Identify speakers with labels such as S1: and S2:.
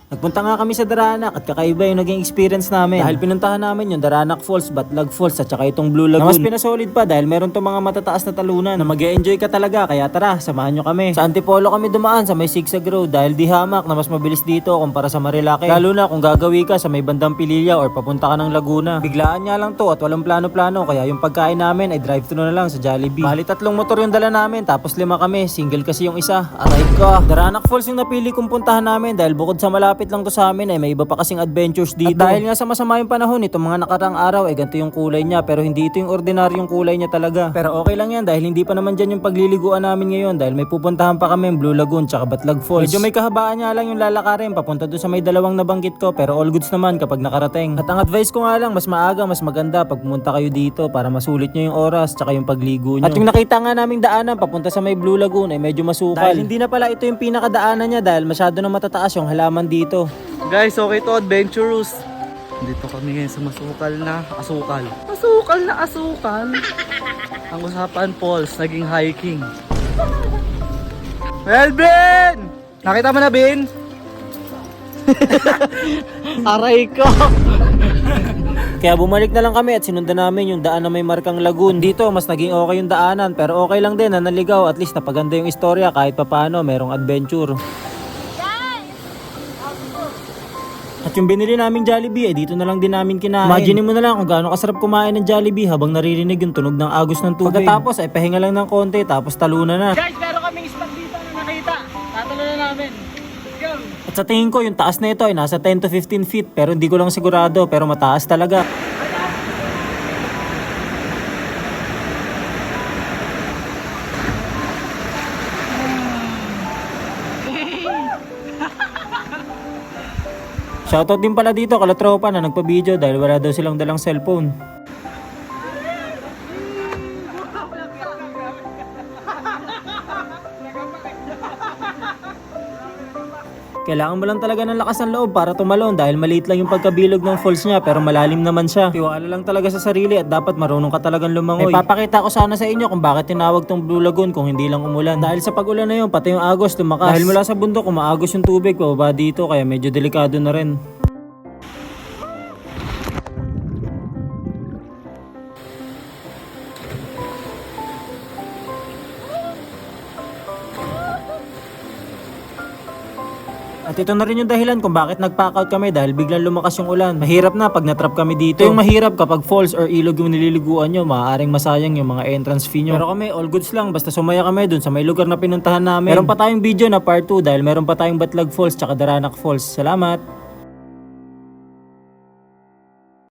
S1: Nagpunta nga kami sa Daranac at kakaiba yung naging experience namin. Dahil pinuntahan namin yung Daranac Falls, Batlag Falls at saka itong Blue Lagoon. Na mas pinasolid pa dahil meron tong mga matataas na talunan na mag-e-enjoy ka talaga. Kaya tara, samahan nyo kami. Sa Antipolo kami dumaan sa may Sigsag Road dahil di hamak na mas mabilis dito kumpara sa Marilake. Lalo na kung gagawi ka sa may bandang Pililla or papunta ka ng Laguna. Biglaan nga lang to at walang plano-plano kaya yung pagkain namin ay drive-thru na lang sa Jollibee. Bali 3 motor yung dala namin tapos 5 kami. Single kasi yung isa. Aray ka. Daranac Falls yung napili kong puntahan namin dahil bukod sa malapit lang to sa amin ay may iba pa kasing adventures dito. At dahil nga sa masama yung panahon, itong mga nakarang araw ay ganito yung kulay niya pero hindi ito yung ordinaryong kulay niya talaga. Pero okay lang yan dahil hindi pa naman dyan yung pagliliguan namin ngayon dahil may pupuntahan pa kami yung Blue Lagoon tsaka Batlag Falls. Medyo may kahabaan nga lang yung lalakarin papunta doon sa may 2 nabanggit ko pero all goods naman kapag nakarating. At ang advice ko nga lang mas maaga mas maganda pag pumunta kayo dito para masulit nyo yung oras tsaka yung pagligo nyo. At yung nakita nga naming daanan papunta sa may Blue Lagoon ay medyo masukal. Dahil hindi na pala ito yung pinakadaanan niya dahil masyado na matataas yung halaman dito.
S2: Guys, okay to, adventurous. Dito kami ngayon sa masukal na asukal. Masukal na asukal. Ang usapan, Pauls, naging hiking. Well, Ben! Nakita mo na, Ben? Aray ko!
S1: Kaya bumalik na lang kami at sinundan namin yung daan na may markang lagoon. Dito mas naging okay yung daanan pero okay lang din na naligaw at least napaganda yung istorya kahit papano merong adventure. At yung binili naming Jollibee ay dito na lang din namin kinain. Imagine mo na lang kung gaano kasarap kumain ng Jollibee habang naririnig yung tunog ng agos ng tubig. Pagkatapos ay pahinga lang ng konti tapos talunan na.
S2: Guys, meron kaming spot dito na nakita. Tatalo na namin. Let's go!
S1: At sa tingin ko yung taas na ito ay nasa 10 to 15 feet pero hindi ko lang sigurado pero mataas talaga. Shoutout din pala dito kala tropa na nagpa-video dahil wala daw silang dalang cellphone. Kailangan mo lang talaga ng lakas ng loob para tumalon dahil maliit lang yung pagkabilog ng falls niya pero malalim naman siya. Tiwala lang talaga sa sarili at dapat marunong ka talagang lumangoy. May papakita ko sana sa inyo kung bakit tinawag tong Blue Lagoon kung hindi lang umulan. Dahil sa pag-ulan na yun, pati yung agos lumakas. Dahil mula sa bundok umaagos yung tubig pababa dito kaya medyo delikado na rin. At ito na rin yung dahilan kung bakit nag-pack out kami dahil biglang lumakas yung ulan. Mahirap na pag natrap kami dito. Ito yung mahirap kapag falls or ilog yung nililiguan nyo, maaaring masayang yung mga entrance fee nyo. Pero kami, all goods lang, basta sumaya kami dun sa may lugar na pinuntahan namin. Meron pa tayong video na part 2 dahil meron pa tayong Batlag Falls tsaka Daranac Falls. Salamat!